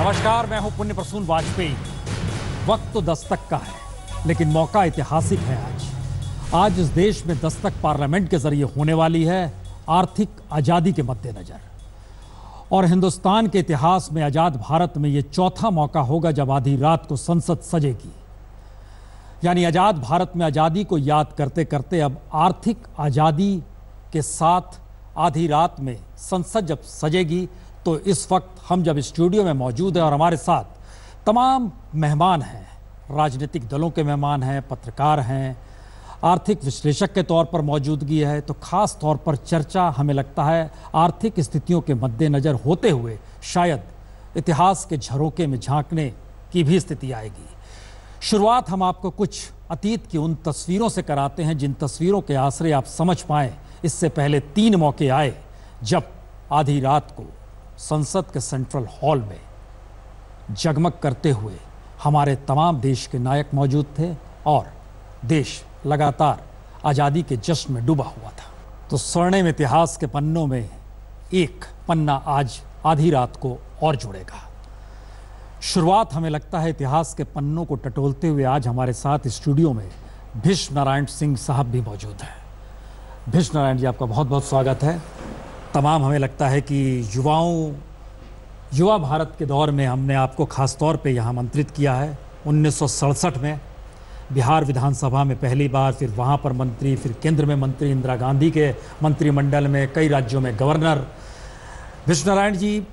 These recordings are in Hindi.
नमस्कार, मैं हूं पुण्य प्रसून वाजपेयी। वक्त तो दस्तक का है, लेकिन मौका ऐतिहासिक है। आज इस देश में दस्तक पार्लियामेंट के जरिए होने वाली है, आर्थिक आजादी के मद्देनजर। और हिंदुस्तान के इतिहास में, आजाद भारत में, यह चौथा मौका होगा जब आधी रात को संसद सजेगी। यानी आजाद भारत में आजादी को याद करते करते अब आर्थिक आजादी के साथ आधी रात में संसद जब सजेगी, तो इस वक्त हम जब स्टूडियो में मौजूद हैं और हमारे साथ तमाम मेहमान हैं, राजनीतिक दलों के मेहमान हैं, पत्रकार हैं, आर्थिक विश्लेषक के तौर पर मौजूदगी है, तो खास तौर पर चर्चा हमें लगता है आर्थिक स्थितियों के मद्देनजर होते हुए शायद इतिहास के झरोके में झांकने की भी स्थिति आएगी। शुरुआत हम आपको कुछ अतीत की उन तस्वीरों से कराते हैं जिन तस्वीरों के आसरे आप समझ पाएं इससे पहले 3 मौके आए जब आधी रात को संसद के सेंट्रल हॉल में जगमग करते हुए हमारे तमाम देश के नायक मौजूद थे और देश लगातार आज़ादी के जश्न में डूबा हुआ था। तो स्वर्णिम इतिहास के पन्नों में एक पन्ना आज आधी रात को और जुड़ेगा। शुरुआत हमें लगता है इतिहास के पन्नों को टटोलते हुए आज हमारे साथ स्टूडियो में भीष्म नारायण सिंह साहब भी मौजूद हैं। भीष्म नारायण जी, आपका बहुत बहुत स्वागत है। तमाम हमें लगता है कि युवा भारत के दौर में हमने आपको खास तौर पे यहाँ आमंत्रित किया है। 1967 में बिहार विधानसभा में पहली बार, फिर वहाँ पर मंत्री, फिर केंद्र में मंत्री, इंदिरा गांधी के मंत्रिमंडल में, कई राज्यों में गवर्नर। भीष्म नारायण जी,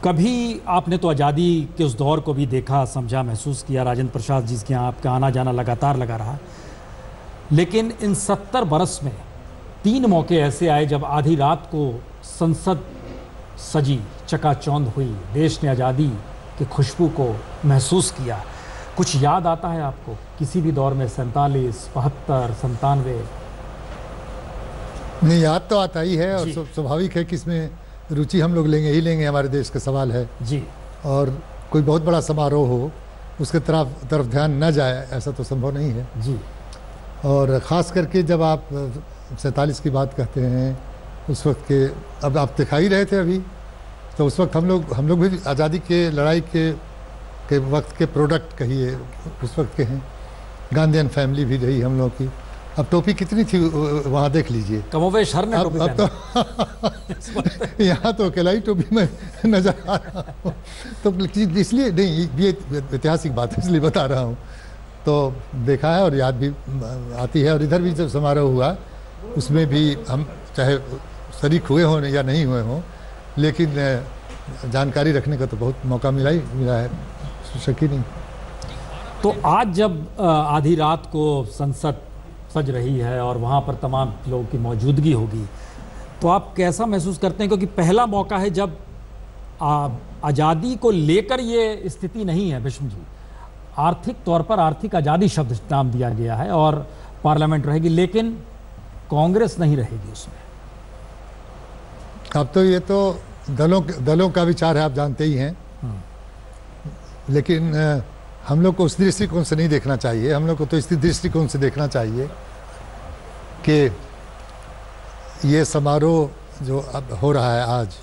कभी आपने तो आज़ादी के उस दौर को भी देखा, समझा, महसूस किया। राजेंद्र प्रसाद जी के यहाँ आपका आना जाना लगातार लगा रहा, लेकिन इन 70 बरस में 3 मौके ऐसे आए जब आधी रात को संसद सजी, चकाचौंध हुई, देश ने आज़ादी की खुशबू को महसूस किया। कुछ याद आता है आपको किसी भी दौर में? 47, 72, 97? नहीं, याद तो आता ही है और स्वाभाविक है कि इसमें रुचि हम लोग लेंगे ही लेंगे, हमारे देश का सवाल है जी। और कोई बहुत बड़ा समारोह हो उसके तरफ ध्यान न जाए, ऐसा तो संभव नहीं है जी। और ख़ास करके जब आप 47 की बात कहते हैं, उस वक्त के, अब आप दिखाई रहे थे अभी, तो उस वक्त हम लोग भी आज़ादी के लड़ाई के वक्त के प्रोडक्ट कहिए, उस वक्त के हैं। गांधीयन फैमिली भी रही हम लोग की। अब टोपी कितनी थी वहाँ देख लीजिए, कमोवेश हर ने टोपी अब तो यहाँ तो अकेला ही टोपी में नजर आ रहा हूँ। तो इसलिए नहीं, ये ऐतिहासिक बात है इसलिए बता रहा हूँ। तो देखा है और याद भी आती है। और इधर भी जब समारोह हुआ उसमें भी हम चाहे शरीक हुए हों या नहीं हुए हों, लेकिन जानकारी रखने का तो बहुत मौका मिला है, शक ही नहीं। तो आज जब आधी रात को संसद सज रही है और वहाँ पर तमाम लोगों की मौजूदगी होगी, तो आप कैसा महसूस करते हैं? क्योंकि पहला मौका है जब आज़ादी को लेकर ये स्थिति नहीं है भीष्म जी। आर्थिक तौर पर आर्थिक आज़ादी शब्द नाम दिया गया है और पार्लियामेंट रहेगी, लेकिन कांग्रेस नहीं रहेगी उसमें। अब तो ये तो दलों का विचार है, आप जानते ही हैं। लेकिन हम लोग को उस दृष्टिकोण से नहीं देखना चाहिए। हम लोग को तो इस दृष्टिकोण से देखना चाहिए कि ये समारोह जो अब हो रहा है आज,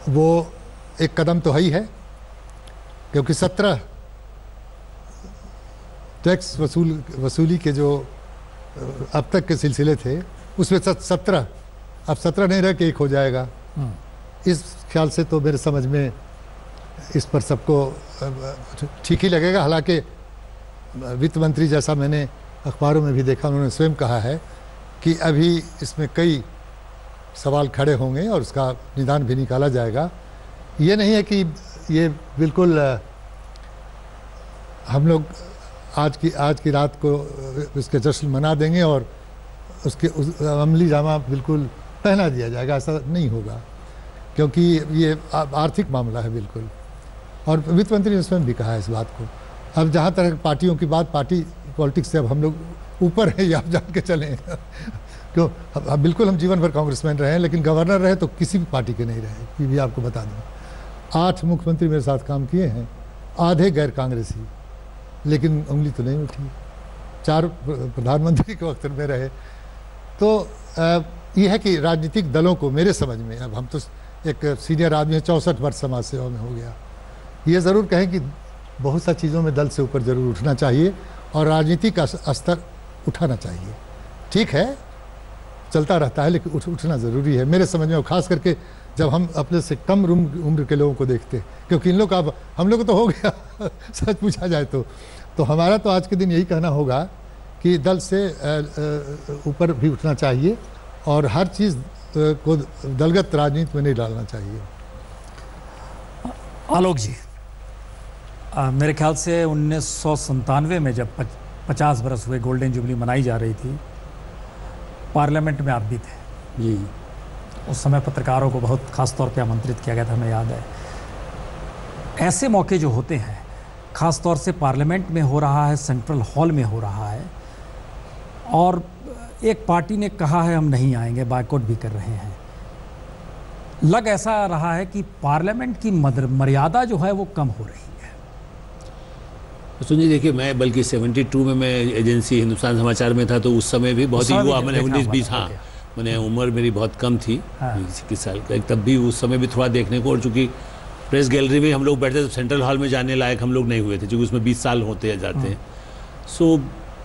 वो एक कदम तो है ही है, क्योंकि 17 टैक्स वसूली के जो अब तक के सिलसिले थे उसमें 17, अब 17 नहीं रह के 1 हो जाएगा। इस ख्याल से तो मेरे समझ में इस पर सबको ठीक ही लगेगा। हालांकि वित्त मंत्री, जैसा मैंने अखबारों में भी देखा, उन्होंने स्वयं कहा है कि अभी इसमें कई सवाल खड़े होंगे और उसका निदान भी निकाला जाएगा। ये नहीं है कि ये बिल्कुल हम लोग आज की रात को उसके जश्न मना देंगे और उसके अमली जामा बिल्कुल पहना दिया जाएगा, ऐसा नहीं होगा, क्योंकि ये आर्थिक मामला है बिल्कुल। और वित्त मंत्री ने स्वयं भी कहा है इस बात को। अब जहाँ तक पार्टियों की बात, पार्टी पॉलिटिक्स से अब हम लोग ऊपर हैं, ये आप जान के चलें। क्यों, अब बिल्कुल हम जीवन भर कांग्रेसमैन रहे हैं, लेकिन गवर्नर रहे तो किसी भी पार्टी के नहीं रहे, ये भी आपको बता दूँ। 8 मुख्यमंत्री मेरे साथ काम किए हैं, आधे गैर कांग्रेसी, लेकिन उंगली तो नहीं उठी। 4 प्रधानमंत्री के वक्त में रहे। तो ये है कि राजनीतिक दलों को, मेरे समझ में, अब हम तो एक सीनियर आदमी है, 64 वर्ष समाज सेवा में हो गया। ये ज़रूर कहें कि बहुत सा चीज़ों में दल से ऊपर ज़रूर उठना चाहिए और राजनीति का स्तर उठाना चाहिए। ठीक है, चलता रहता है, लेकिन उठना ज़रूरी है मेरे समझ में, और ख़ास करके जब हम अपने से कम उम्र के लोगों को देखते हैं, क्योंकि इन लोग का हम लोग तो हो गया सच पूछा जाए तो हमारा तो आज के दिन यही कहना होगा कि दल से ऊपर भी उठना चाहिए और हर चीज़ को दलगत राजनीति में नहीं डालना चाहिए। आलोक जी, मेरे ख्याल से 1997 में जब 50 बरस हुए गोल्डन जुबली मनाई जा रही थी, पार्लियामेंट में आप भी थे जी। उस समय पत्रकारों को बहुत खास तौर पे आमंत्रित किया गया था, हमें याद है। ऐसे मौके जो होते हैं, खास तौर से पार्लियामेंट में हो रहा है, सेंट्रल हॉल में हो रहा है, और एक पार्टी ने कहा है हम नहीं आएंगे, बायकॉट भी कर रहे हैं, लग ऐसा रहा है कि पार्लियामेंट की मर्यादा जो है वो कम हो रही है। सुनिए, देखिए, मैं बल्कि 72 में मैं एजेंसी हिंदुस्तान समाचार में था, तो उस समय भी बहुत ही युवा, मैंने 19-20, हाँ, मैंने उम्र मेरी बहुत कम थी, 21 साल का, तब भी उस समय भी थोड़ा देखने को, और चूँकि प्रेस गैलरी में हम लोग बैठते तो सेंट्रल हॉल में जाने लायक हम लोग नहीं हुए थे, क्योंकि उसमें 20 साल होते जाते हैं। सो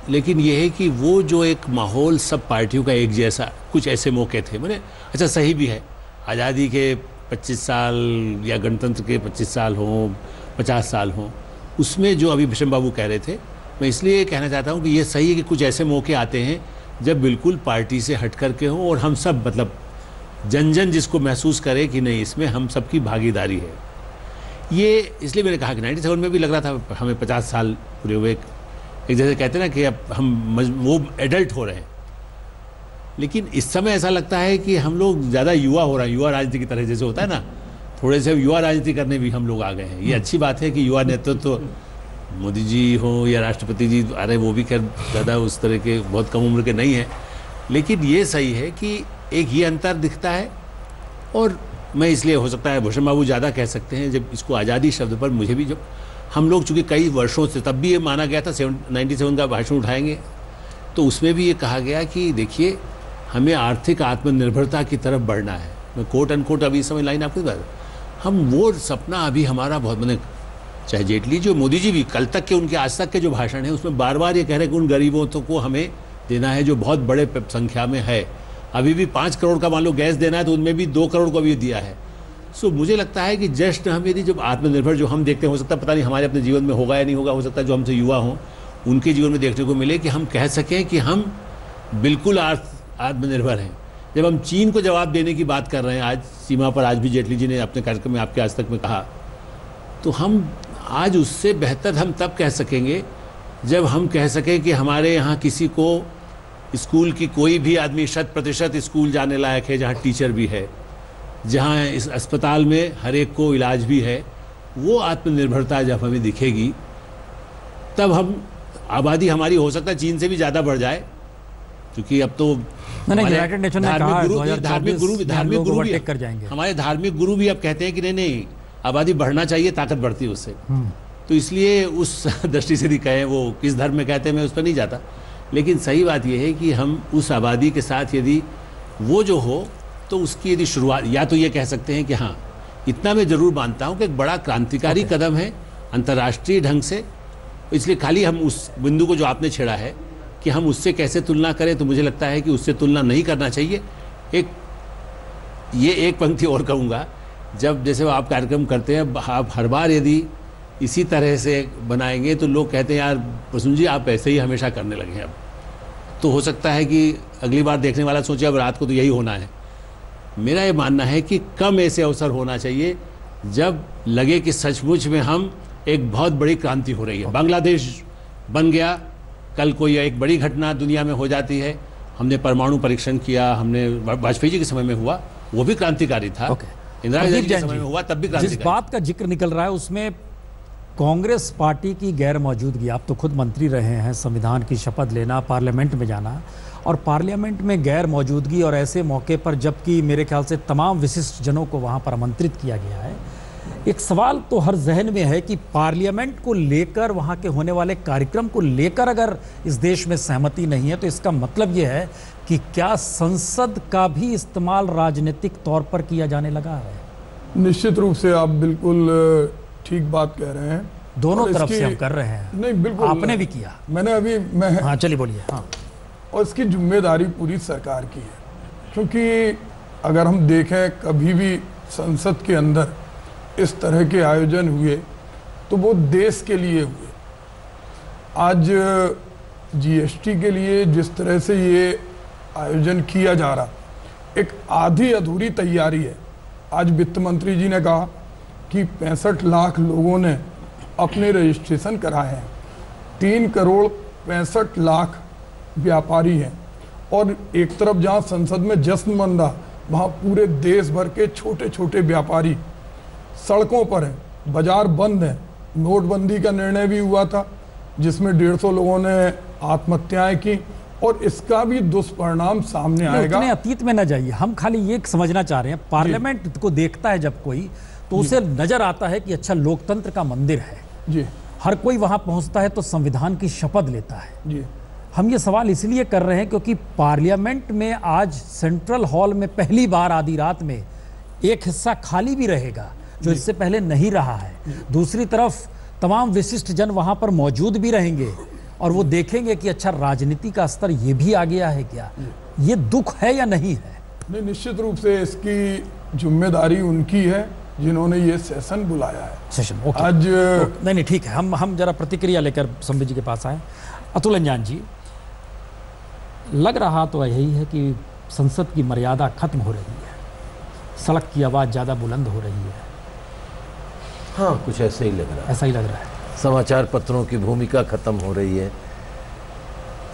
लेकिन ये है कि वो जो एक माहौल सब पार्टियों का एक जैसा, कुछ ऐसे मौके थे, मैंने अच्छा सही भी है, आज़ादी के 25 साल या गणतंत्र के 25 साल हों, 50 साल हों, उसमें जो अभी भीषम बाबू कह रहे थे, मैं इसलिए कहना चाहता हूँ कि ये सही है कि कुछ ऐसे मौके आते हैं जब बिल्कुल पार्टी से हट करके हों और हम सब, मतलब जन जन जिसको महसूस करे कि नहीं, इसमें हम सबकी भागीदारी है। ये इसलिए मैंने कहा कि 97 में भी लग रहा था हमें 50 साल पूरे हुए, एक जैसे कहते हैं ना कि अब हम वो एडल्ट हो रहे हैं, लेकिन इस समय ऐसा लगता है कि हम लोग ज़्यादा युवा हो रहे हैं, युवा राजनीति की तरह जैसे होता है ना, थोड़े से युवा राजनीति करने भी हम लोग आ गए हैं। ये अच्छी बात है कि युवा नेतृत्व तो मोदी जी हो या राष्ट्रपति जी, अरे वो भी खैर ज़्यादा उस तरह के बहुत कम उम्र के नहीं हैं, लेकिन ये सही है कि एक ये अंतर दिखता है। और मैं इसलिए, हो सकता है भूषण बाबू ज़्यादा कह सकते हैं, जब इसको आज़ादी शब्द पर मुझे भी, जब हम लोग चूँकि कई वर्षों से, तब भी ये माना गया था 97 का भाषण उठाएंगे, तो उसमें भी ये कहा गया कि देखिए हमें आर्थिक आत्मनिर्भरता की तरफ बढ़ना है। मैं कोट अनकोट अभी समय लाइन आपको बता, हम वो सपना अभी हमारा बहुत, मैंने चाहे जेटली जो मोदी जी भी कल तक के, उनके आज तक के जो भाषण है, उसमें बार बार ये कह रहे हैं कि उन गरीबों को हमें देना है जो बहुत बड़े संख्या में है। अभी भी 5 करोड़ का मान लो गैस देना है, तो उनमें भी 2 करोड़ को भी दिया है। सो मुझे लगता है कि जस्ट हम यदि जब आत्मनिर्भर जो हम देखते हैं, हो सकता है पता नहीं हमारे अपने जीवन में होगा या नहीं होगा, हो सकता है जो हमसे युवा हों उनके जीवन में देखने को मिले कि हम कह सकें कि हम बिल्कुल आत्मनिर्भर हैं। जब हम चीन को जवाब देने की बात कर रहे हैं आज सीमा पर, आज भी जेटली जी ने अपने कार्यक्रम में आपके आज तक में कहा, तो हम आज उससे बेहतर हम तब कह सकेंगे जब हम कह सकें कि हमारे यहाँ किसी को स्कूल की कोई भी आदमी 100% स्कूल जाने लायक है, जहाँ टीचर भी है, जहाँ इस अस्पताल में हर एक को इलाज भी है। वो आत्मनिर्भरता जब हमें दिखेगी, तब हम, आबादी हमारी हो सकता है चीन से भी ज़्यादा बढ़ जाए, क्योंकि अब तो धार्मिक गुरु भी कर जाएंगे, हमारे धार्मिक गुरु भी अब कहते हैं कि नहीं, आबादी बढ़ना चाहिए, ताकत बढ़ती है उससे। तो इसलिए उस दृष्टि से भी कहें, वो किस धर्म में कहते हैं मैं उस पर नहीं जाता, लेकिन सही बात यह है कि हम उस आबादी के साथ यदि वो जो हो, तो उसकी यदि शुरुआत, या तो ये कह सकते हैं कि हाँ, इतना मैं जरूर मानता हूँ कि एक बड़ा क्रांतिकारी कदम है अंतर्राष्ट्रीय ढंग से। इसलिए खाली हम उस बिंदु को जो आपने छेड़ा है कि हम उससे कैसे तुलना करें, तो मुझे लगता है कि उससे तुलना नहीं करना चाहिए। एक पंक्ति और कहूँगा, जब जैसे आप कार्यक्रम करते हैं, आप हर बार यदि इसी तरह से बनाएंगे तो लोग कहते हैं यार प्रसून जी आप ऐसे ही हमेशा करने लगे हैं। अब तो हो सकता है कि अगली बार देखने वाला सोचे अब रात को तो यही होना है। मेरा ये मानना है कि कम ऐसे अवसर होना चाहिए जब लगे कि सचमुच में हम एक बहुत बड़ी क्रांति हो रही है। बांग्लादेश बन गया, कल कोई एक बड़ी घटना दुनिया में हो जाती है। हमने परमाणु परीक्षण किया, हमने वाजपेयी जी के समय में हुआ, वो भी क्रांतिकारी था। इंदिरा गांधी के समय में हुआ, तब भी क्रांतिकारी। जिस बात का जिक्र निकल रहा है उसमें कांग्रेस पार्टी की गैर मौजूदगी, आप तो खुद मंत्री रहे हैं, संविधान की शपथ लेना, पार्लियामेंट में जाना, और पार्लियामेंट में गैर मौजूदगी, और ऐसे मौके पर जबकि मेरे ख्याल से तमाम विशिष्ट जनों को वहां पर आमंत्रित किया गया है। एक सवाल तो हर जहन में है कि पार्लियामेंट को लेकर, वहां के होने वाले कार्यक्रम को लेकर अगर इस देश में सहमति नहीं है, तो इसका मतलब यह है कि क्या संसद का भी इस्तेमाल राजनीतिक तौर पर किया जाने लगा है? निश्चित रूप से आप बिल्कुल ठीक बात कह रहे हैं। दोनों और तरफ से इसकी- हम कर रहे हैं। नहीं बिल्कुल, आपने भी किया। मैं हाँ चलिए बोलिए। हाँ और इसकी जिम्मेदारी पूरी सरकार की है, क्योंकि अगर हम देखें कभी भी संसद के अंदर इस तरह के आयोजन हुए तो वो देश के लिए हुए। आज जीएसटी के लिए जिस तरह से ये आयोजन किया जा रहा, एक आधी अधूरी तैयारी है। आज वित्त मंत्री जी ने कहा कि 65 लाख लोगों ने अपने रजिस्ट्रेशन कराए हैं, 3 करोड़ 65 लाख व्यापारी हैं, और एक तरफ जहां संसद में जश्न मन रहा, वहां पूरे देश भर के छोटे छोटे व्यापारी सड़कों पर हैं, बाजार बंद हैं। नोटबंदी का निर्णय भी हुआ था जिसमें 150 लोगों ने आत्महत्याएं की, और इसका भी दुष्परिणाम सामने आएगा। इतने अतीत में न जाइए, हम खाली ये समझना चाह रहे हैं, पार्लियामेंट को देखता है जब कोई, तो उसे नजर आता है कि अच्छा लोकतंत्र का मंदिर है जी हर कोई वहां पहुंचता है तो संविधान की शपथ लेता है। जी हम ये सवाल इसलिए कर रहे हैं क्योंकि पार्लियामेंट में आज सेंट्रल हॉल में पहली बार आधी रात में एक हिस्सा खाली भी रहेगा जो इससे पहले नहीं रहा है। दूसरी तरफ तमाम विशिष्ट जन वहां पर मौजूद भी रहेंगे और वो देखेंगे कि अच्छा राजनीति का स्तर ये भी आ गया है क्या, ये दुख है या नहीं है। नहीं, निश्चित रूप से इसकी जिम्मेदारी उनकी है जिन्होंने ये सेशन बुलाया है। Session okay. आज नहीं ठीक है, हम जरा प्रतिक्रिया लेकर संबित जी के पास आए। अतुल अंजान जी, लग रहा तो यही है कि संसद की मर्यादा खत्म हो रही है, सड़क की आवाज़ ज़्यादा बुलंद हो रही है। हाँ, कुछ ऐसे ही लग रहा है। ऐसा ही लग रहा है। समाचार पत्रों की भूमिका खत्म हो रही है,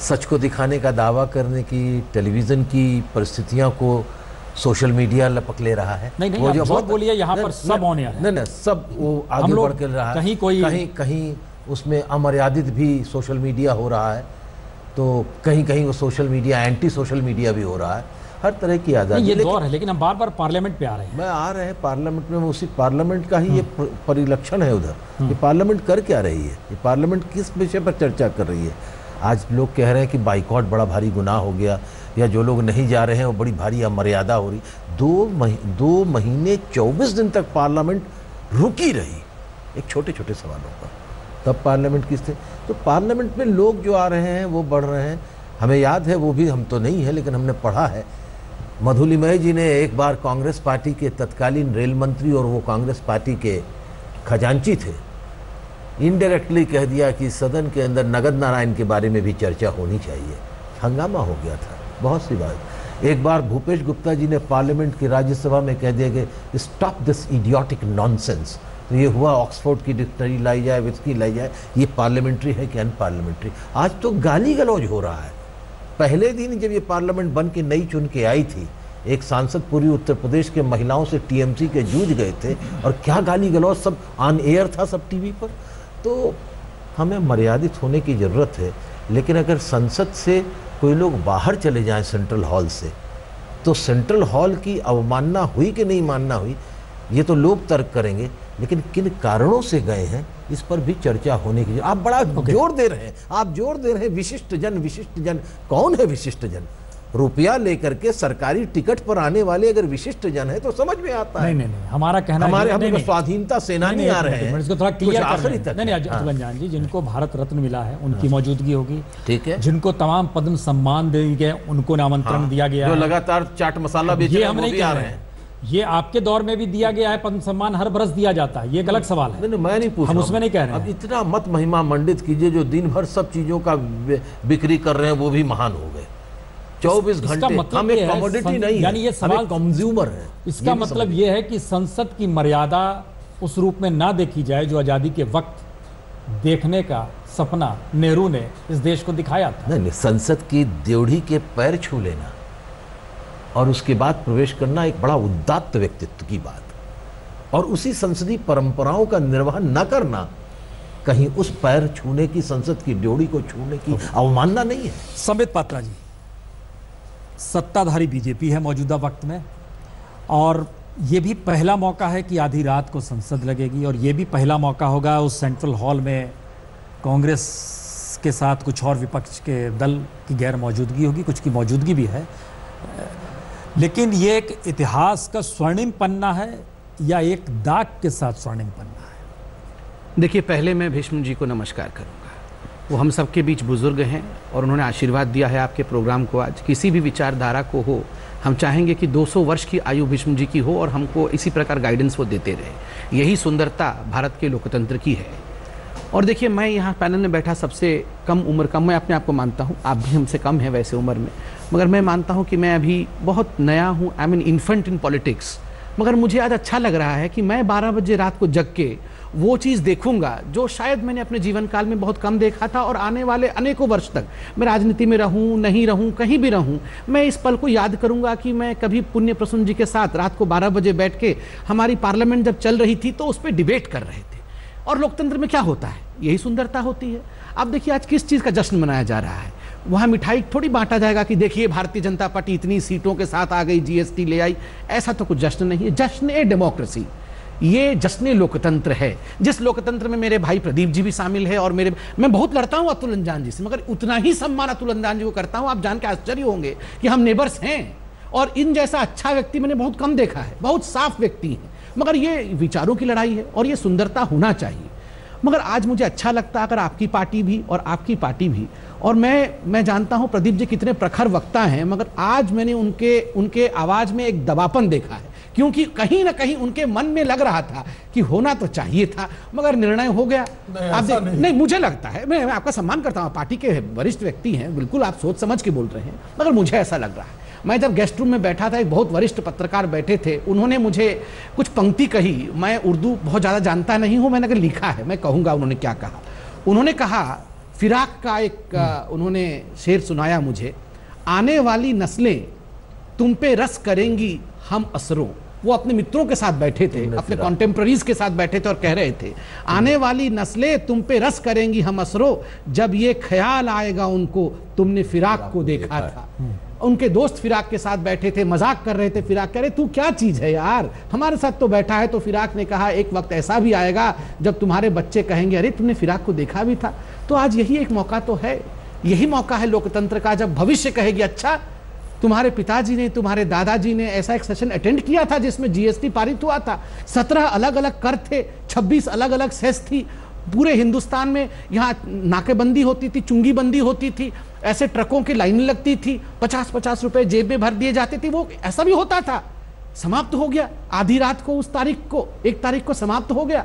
सच को दिखाने का दावा करने की, टेलीविज़न की परिस्थितियों को सोशल मीडिया लपक ले रहा है। नहीं वो आप जो झूठ बोलिए, यहाँ पर सब ऑन एयर है। नहीं सब वो हम आगे लोग बढ़ के रहा है, कहीं उसमें अमर्यादित भी सोशल मीडिया हो रहा है, तो कहीं वो social media anti social media भी हो रहा है। हर तरह की आज़ादी, ये दौर है, लेकिन हम बार बार पार्लियामेंट पे आ रहे हैं। मैं आ रहे हैं पार्लियामेंट में, उसी पार्लियामेंट का ही ये परिलक्षण है उधर। ये पार्लियामेंट कर क्या रही है, ये पार्लियामेंट किस विषय पर चर्चा कर रही है। आज लोग कह रहे हैं कि बाइकॉट बड़ा भारी गुनाह हो गया, या जो लोग नहीं जा रहे हैं वो बड़ी भारी अमर्यादा हो रही। 2 महीने 24 दिन तक पार्लियामेंट रुकी रही एक छोटे छोटे सवालों पर, तब पार्लियामेंट किस थे। तो पार्लियामेंट में लोग जो आ रहे हैं वो बढ़ रहे हैं। हमें याद है, वो भी हम तो नहीं है लेकिन हमने पढ़ा है, मधुलिमय जी ने एक बार कांग्रेस पार्टी के तत्कालीन रेल मंत्री और वो कांग्रेस पार्टी के खजांची थे, इनडायरेक्टली कह दिया कि सदन के अंदर नगद नारायण के बारे में भी चर्चा होनी चाहिए। हंगामा हो गया था, बहुत सी बात। एक बार भूपेश गुप्ता जी ने पार्लियामेंट की राज्यसभा में कह दिया कि स्टॉप दिस इडियोटिक नॉनसेंस। तो ये हुआ, ऑक्सफोर्ड की डिक्शनरी लाई जाए, विस्की लाई जाए, ये पार्लियामेंट्री है कि अनपार्लियामेंट्री। आज तो गाली गलौज हो रहा है। पहले दिन जब ये पार्लियामेंट बन के नई चुन के आई थी, एक सांसद पूरी उत्तर प्रदेश के महिलाओं से टीएमसी के जूझ गए थे, और क्या गाली गलौज, सब ऑन एयर था, सब टीवी पर। तो हमें मर्यादित होने की ज़रूरत है। लेकिन अगर संसद से कोई लोग बाहर चले जाएं सेंट्रल हॉल से, तो सेंट्रल हॉल की अवमानना हुई कि नहीं मानना हुई, ये तो लोग तर्क करेंगे। लेकिन किन कारणों से गए हैं इस पर भी चर्चा होने की। आप बड़ा जोर दे रहे हैं, आप जोर दे रहे हैं विशिष्ट जन, विशिष्ट जन। कौन है विशिष्ट जन? रुपया लेकर के सरकारी टिकट पर आने वाले अगर विशिष्ट जन है तो समझ में आता है। नहीं हमारा कहना हमारे है, हम स्वाधीनता सेनानी आ रहे हैं, इसको थोड़ा क्लियर आखिरी तक। नहीं अतुल अंजान जी, जिनको भारत रत्न मिला है उनकी मौजूदगी होगी, ठीक है। जिनको तमाम पद्म सम्मान दिए गए उनको आमंत्रण दिया गया जो है। लगातार चाट मसाला बेच ये रहे हैं हम वो नहीं भी कह आ रहे रहे हैं। ये आपके दौर में भी दिया गया है, पद्म सम्मान हर बरस दिया जाता है, ये गलत सवाल है। नहीं, मैं नहीं पूछ हम रहा उसमें नहीं कह रहे अब हैं। इतना मत महिमा मंडित कीजिए, जो दिन भर सब चीजों का बिक्री कर रहे हैं वो भी महान हो गए। 24 घंटे मतलब हम एक कमोडिटी नहीं है, यानी ये सवाल कंज्यूमर है। इसका मतलब ये है कि संसद की मर्यादा उस रूप में ना देखी जाए जो आजादी के वक्त देखने का सपना नेहरू ने इस देश को दिखाया था। नहीं, संसद की ड्योढ़ी के पैर छू लेना और उसके बाद प्रवेश करना एक बड़ा उदात्त व्यक्तित्व की बात, और उसी संसदीय परंपराओं का निर्वहन न करना कहीं उस पैर छूने की, संसद की ड्योढ़ी को छूने की अवमानना नहीं है। संबित पात्रा जी, सत्ताधारी बीजेपी है मौजूदा वक्त में, और ये भी पहला मौका है कि आधी रात को संसद लगेगी, और ये भी पहला मौका होगा उस सेंट्रल हॉल में कांग्रेस के साथ कुछ और विपक्ष के दल की गैर मौजूदगी होगी, कुछ की मौजूदगी भी है। लेकिन ये एक इतिहास का स्वर्णिम पन्ना है या एक दाग के साथ स्वर्णिम पन्ना है? देखिए, पहले मैं भीष्म जी को नमस्कार करूंगा। वो हम सबके बीच बुजुर्ग हैं और उन्होंने आशीर्वाद दिया है आपके प्रोग्राम को। आज किसी भी विचारधारा को हो, हम चाहेंगे कि 200 वर्ष की आयु भीष्म जी की हो और हमको इसी प्रकार गाइडेंस वो देते रहे। यही सुंदरता भारत के लोकतंत्र की है। और देखिए, मैं यहाँ पैनल में बैठा सबसे कम उम्र का, मैं अपने आप को मानता हूँ, आप भी हमसे कम हैं वैसे उम्र में, मगर मैं मानता हूँ कि मैं अभी बहुत नया हूँ, I am an infant in politics. मगर मुझे आज अच्छा लग रहा है कि मैं 12 बजे रात को जग के वो चीज़ देखूंगा जो शायद मैंने अपने जीवन काल में बहुत कम देखा था, और आने वाले अनेकों वर्ष तक मैं राजनीति में रहूं, नहीं रहूं, कहीं भी रहूं, मैं इस पल को याद करूंगा कि मैं कभी पुण्य प्रसून जी के साथ रात को 12 बजे बैठ के हमारी पार्लियामेंट जब चल रही थी तो उस पर डिबेट कर रहे थे। और लोकतंत्र में क्या होता है, यही सुंदरता होती है। अब देखिए, आज किस चीज़ का जश्न मनाया जा रहा है? वहाँ मिठाई थोड़ी बांटा जाएगा कि देखिए भारतीय जनता पार्टी इतनी सीटों के साथ आ गई, जीएसटी ले आई। ऐसा तो कुछ जश्न नहीं है। जश्न ए डेमोक्रेसी, ये जश्न लोकतंत्र है, जिस लोकतंत्र में मेरे भाई प्रदीप जी भी शामिल है। और मैं बहुत लड़ता हूं अतुल अंजान जी से, मगर उतना ही सम्मान अतुल अंजान जी को करता हूं। आप जान के आश्चर्य होंगे कि हम नेबर्स हैं, और इन जैसा अच्छा व्यक्ति मैंने बहुत कम देखा है। बहुत साफ व्यक्ति हैं, मगर ये विचारों की लड़ाई है और ये सुंदरता होना चाहिए। मगर आज मुझे अच्छा लगता है अगर आपकी पार्टी भी और आपकी पार्टी भी, और मैं जानता हूं प्रदीप जी कितने प्रखर वक्ता हैं, मगर आज मैंने उनके आवाज में एक दबापन देखा है, क्योंकि कहीं ना कहीं उनके मन में लग रहा था कि होना तो चाहिए था, मगर निर्णय हो गया। नहीं, मुझे लगता है, मैं आपका सम्मान करता हूं, पार्टी के वरिष्ठ व्यक्ति हैं, बिल्कुल आप सोच समझ के बोल रहे हैं, मगर मुझे ऐसा लग रहा है। मैं जब गेस्ट रूम में बैठा था, एक बहुत वरिष्ठ पत्रकार बैठे थे, उन्होंने मुझे कुछ पंक्ति कही। मैं उर्दू बहुत ज़्यादा जानता नहीं हूँ, मैंने अगर लिखा है मैं कहूँगा उन्होंने क्या कहा। उन्होंने कहा, फिराक का एक उन्होंने शेर सुनाया मुझे, आने वाली नस्लें तुम पे रस करेंगी हम असरों। वो अपने मित्रों के साथ बैठे थे, अपने कॉन्टेम्पररीज के साथ बैठे थे और कह रहे थे, आने वाली नस्लें तुम पे रस करेंगी हम असरों, जब ये ख्याल आएगा उनको तुमने फिराक को देखा था। उनके दोस्त फिराक के साथ बैठे थे, मजाक कर रहे थे। फिराक कह रहे, तू क्या चीज है यार, हमारे साथ तो बैठा है। तो फिराक ने कहा, एक वक्त ऐसा भी आएगा जब तुम्हारे बच्चे कहेंगे, अरे तुमने फिराक को देखा भी था। तो आज यही एक मौका तो है, यही मौका है लोकतंत्र का, जब भविष्य कहेगी, अच्छा तुम्हारे पिताजी ने, तुम्हारे दादाजी ने ऐसा एक सेशन अटेंड किया था जिसमें जीएसटी पारित हुआ था, 17 अलग अलग कर थे, 26 अलग अलग सेस थी, पूरे हिंदुस्तान में यहाँ नाकेबंदी होती थी, चुंगी बंदी होती थी, ऐसे ट्रकों की लाइनें लगती थी, 50-50 रुपए जेब में भर दिए जाते थे। वो ऐसा भी होता था, समाप्त हो गया आधी रात को, उस तारीख को, 1 तारीख को समाप्त हो गया।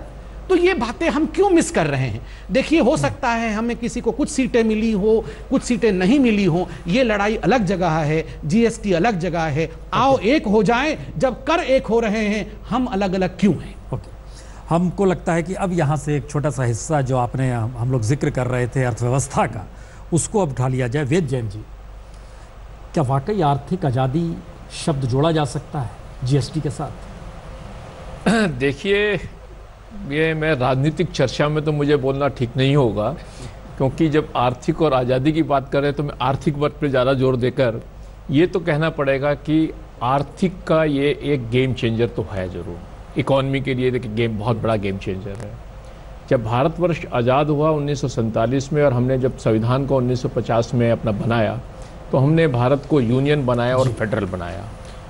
तो ये बातें हम क्यों मिस कर रहे हैं? देखिए, हो सकता है हमें किसी को कुछ सीटें मिली हो, कुछ सीटें नहीं मिली हो, ये लड़ाई अलग जगह है, जीएसटी अलग जगह है। आओ एक हो जाएं, जब कर एक हो रहे हैं, हम अलग अलग क्यों हैं? हमको लगता है कि अब यहाँ से एक छोटा सा हिस्सा जो आपने हम लोग जिक्र कर रहे थे अर्थव्यवस्था का, उसको अब उठा लिया जाए। वेद जैन जी, क्या वाकई आर्थिक आज़ादी शब्द जोड़ा जा सकता है जीएसटी के साथ? देखिए, ये मैं राजनीतिक चर्चा में तो मुझे बोलना ठीक नहीं होगा, क्योंकि जब आर्थिक और आज़ादी की बात करें तो मैं आर्थिक वर्ग पे ज़्यादा जोर देकर ये तो कहना पड़ेगा कि आर्थिक का ये एक गेम चेंजर तो है ज़रूर। इकॉनमी के लिए देखिए बहुत बड़ा गेम चेंजर है। जब भारतवर्ष आज़ाद हुआ 1947 में, और हमने जब संविधान को 1950 में अपना बनाया, तो हमने भारत को यूनियन बनाया और फेडरल बनाया।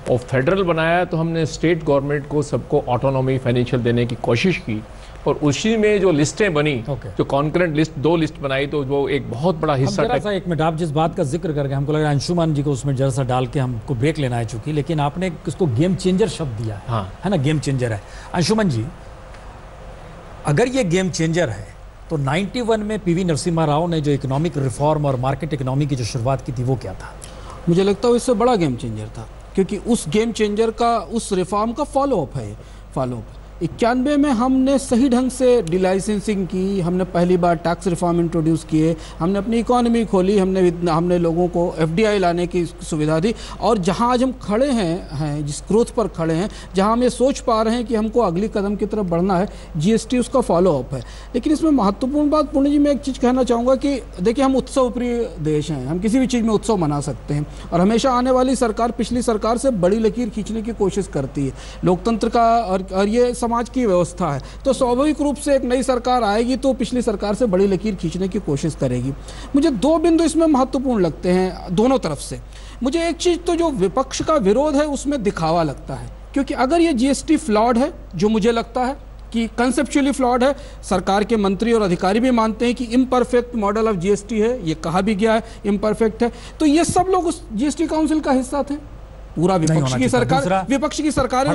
और फेडरल बनाया तो हमने स्टेट गवर्नमेंट को सबको ऑटोनॉमी फाइनेंशियल देने की कोशिश की, और उसी में जो लिस्टें बनी, जो कॉन्करेंट लिस्ट 2 लिस्ट बनाई, तो वो एक बहुत बड़ा हिस्सा। एक मिनट, आप जिस बात का जिक्र करके हमको लग रहा है अंशुमान जी को उसमें जरा सा डाल के हमको ब्रेक लेना है चूंकि, लेकिन आपने इसको गेम चेंजर शब्द दिया है, है ना, गेम चेंजर है। अंशुमान जी, अगर ये गेम चेंजर है तो 91 में पीवी नरसिम्हा राव ने जो इकोनॉमिक रिफॉर्म और मार्केट इकोनॉमी की जो शुरुआत की थी, वो क्या था? मुझे लगता है इससे बड़ा गेम चेंजर था, क्योंकि उस गेम चेंजर का, उस रिफॉर्म का फॉलोअप है। 91 में हमने सही ढंग से डिलाइसेंसिंग की, हमने पहली बार टैक्स रिफॉर्म इंट्रोड्यूस किए, हमने अपनी इकोनॉमी खोली, हमने लोगों को एफडीआई लाने की सुविधा दी। और जहां आज हम खड़े हैं जिस ग्रोथ पर खड़े हैं, जहां हम ये सोच पा रहे हैं कि हमको अगली कदम की तरफ बढ़ना है, जीएसटी उसका फॉलोअप है। लेकिन इसमें महत्वपूर्ण बात, पूर्ण जी, मैं एक चीज़ कहना चाहूँगा कि देखिए, हम उत्सव प्रिय देश हैं, हम किसी भी चीज़ में उत्सव मना सकते हैं, और हमेशा आने वाली सरकार पिछली सरकार से बड़ी लकीर खींचने की कोशिश करती है। लोकतंत्र का और ये समाज की व्यवस्था है, तो स्वाभाविक रूप से एक नई सरकार आएगी तो पिछली सरकार से बड़ी लकीर खींचने की कोशिश करेगी। मुझे 2 बिंदु इसमें महत्वपूर्ण लगते हैं दोनों तरफ से। मुझे एक चीज़ तो जो विपक्ष का विरोध है उसमें दिखावा लगता है, क्योंकि अगर ये जीएसटी फ्लॉड है, जो मुझे लगता है कि कंसेप्चुअली फ्लॉड है, सरकार के मंत्री और अधिकारी भी मानते हैं कि इम्परफेक्ट मॉडल ऑफ जीएसटी है, ये कहा भी गया है इम्परफेक्ट है, तो ये सब लोग उस जीएसटी काउंसिल का हिस्सा थे। पूरा विपक्ष की सरकार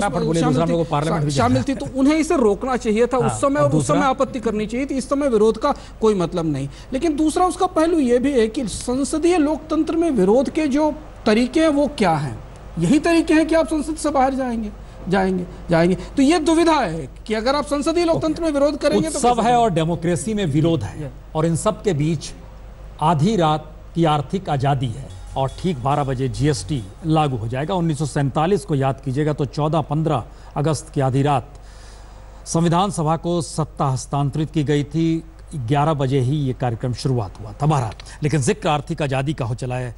शामिल थी, तो उन्हें इसे रोकना चाहिए था उस समय, और उस समय आपत्ति करनी चाहिए थी। इस समय विरोध का कोई मतलब नहीं। लेकिन दूसरा उसका पहलू यह भी है कि संसदीय लोकतंत्र में विरोध के जो तरीके हैं वो क्या हैं? यही तरीके हैं कि आप संसद से बाहर जाएंगे। तो ये दुविधा है कि अगर आप संसदीय लोकतंत्र में विरोध करेंगे तो उत्सव है और डेमोक्रेसी में विरोध है, और इन सब के बीच आधी रात की आर्थिक आजादी है और ठीक 12 बजे जीएसटी लागू हो जाएगा। 1947 को याद कीजिएगा तो 14-15 अगस्त की आधी रात संविधान सभा को सत्ता हस्तांतरित की गई थी। 11 बजे ही ये कार्यक्रम शुरुआत हुआ था। बहरहाल, लेकिन जिक्र आर्थिक आज़ादी का हो चला है।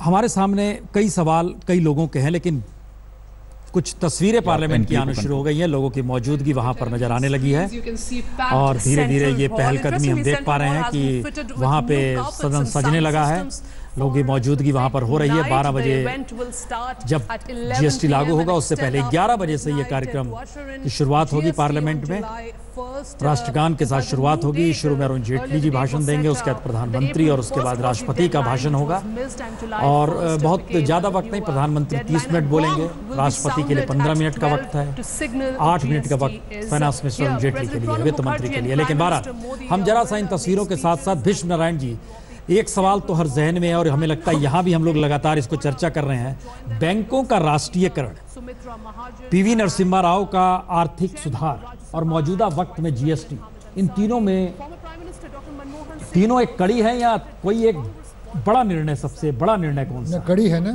हमारे सामने कई सवाल कई लोगों के हैं, लेकिन कुछ तस्वीरें पार्लियामेंट की आना शुरू हो गई हैं। लोगों की मौजूदगी वहां पर नजर आने लगी है और धीरे धीरे ये पहलकदमी हम देख पा रहे हैं कि वहां पे सदन सजने लगा है। लोगों की मौजूदगी वहां पर हो रही है। 12 बजे जब जीएसटी लागू होगा उससे पहले 11 बजे से ये कार्यक्रम की शुरुआत होगी। पार्लियामेंट में राष्ट्रगान के साथ शुरुआत होगी। शुरू में अरुण जेटली जी भाषण देंगे, उसके बाद प्रधानमंत्री और उसके बाद राष्ट्रपति का भाषण होगा। और बहुत ज़्यादा वक्त नहीं, प्रधानमंत्री 30 मिनट बोलेंगे, राष्ट्रपति के लिए 15 मिनट का वक्त है, 8 मिनट का वक्त फाइनेंस मिनिस्टर अरुण जेटली के लिए, वित्त मंत्री के लिए। लेकिन बहरहाल हम जरा सा इन तस्वीरों के साथ साथ भीष्म नारायण जी, एक सवाल तो हर जहन में है और हमें लगता है यहाँ भी हम लोग लगातार इसको चर्चा कर रहे हैं। बैंकों का राष्ट्रीयकरण, पीवी नरसिम्हा राव का आर्थिक सुधार और मौजूदा वक्त में जीएसटी, इन तीनों में तीनों एक कड़ी है या कोई एक बड़ा निर्णय? सबसे बड़ा निर्णय कौन सा? कड़ी है ना।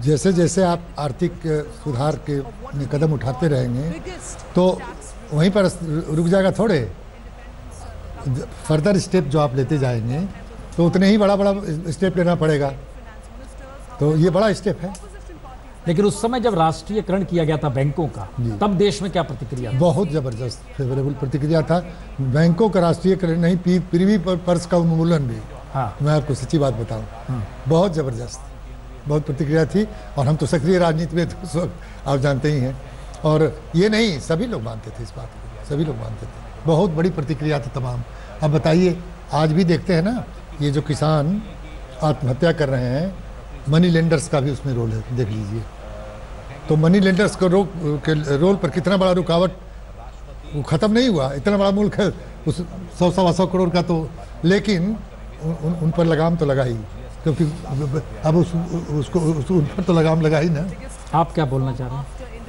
जैसे जैसे आप आर्थिक सुधार के कदम उठाते रहेंगे तो वहीं पर रुक जाएगा थोड़े। फर्दर स्टेप जो आप लेते जाएंगे तो उतने ही बड़ा स्टेप लेना पड़ेगा। तो ये बड़ा स्टेप है। लेकिन उस समय जब राष्ट्रीयकरण किया गया था बैंकों का, तब देश में क्या प्रतिक्रिया? बहुत जबरदस्त फेवरेबल प्रतिक्रिया था। बैंकों का राष्ट्रीयकरण नहीं, प्रीवी पर्स का उन्मूलन भी। हाँ, मैं आपको सच्ची बात बताऊं, बहुत जबरदस्त, बहुत प्रतिक्रिया थी। और हम तो सक्रिय राजनीति में तो उस वक्त आप जानते ही हैं। और ये नहीं, सभी लोग मानते थे इस बात को, सभी लोग मानते थे। बहुत बड़ी प्रतिक्रिया थी तमाम। अब बताइए, आज भी देखते हैं ना, ये जो किसान आत्महत्या कर रहे हैं, मनी लेंडर्स का भी उसमें रोल है, देख लीजिए। तो मनी लेंडर्स को रोल पर कितना बड़ा रुकावट, वो ख़त्म नहीं हुआ। इतना बड़ा मुल्क है, उस 100-125 करोड़ का, तो लेकिन उन पर लगाम तो लगा ही, क्योंकि अब उसको उन पर तो लगाम लगा ही ना। आप क्या बोलना चाह रहे हैं?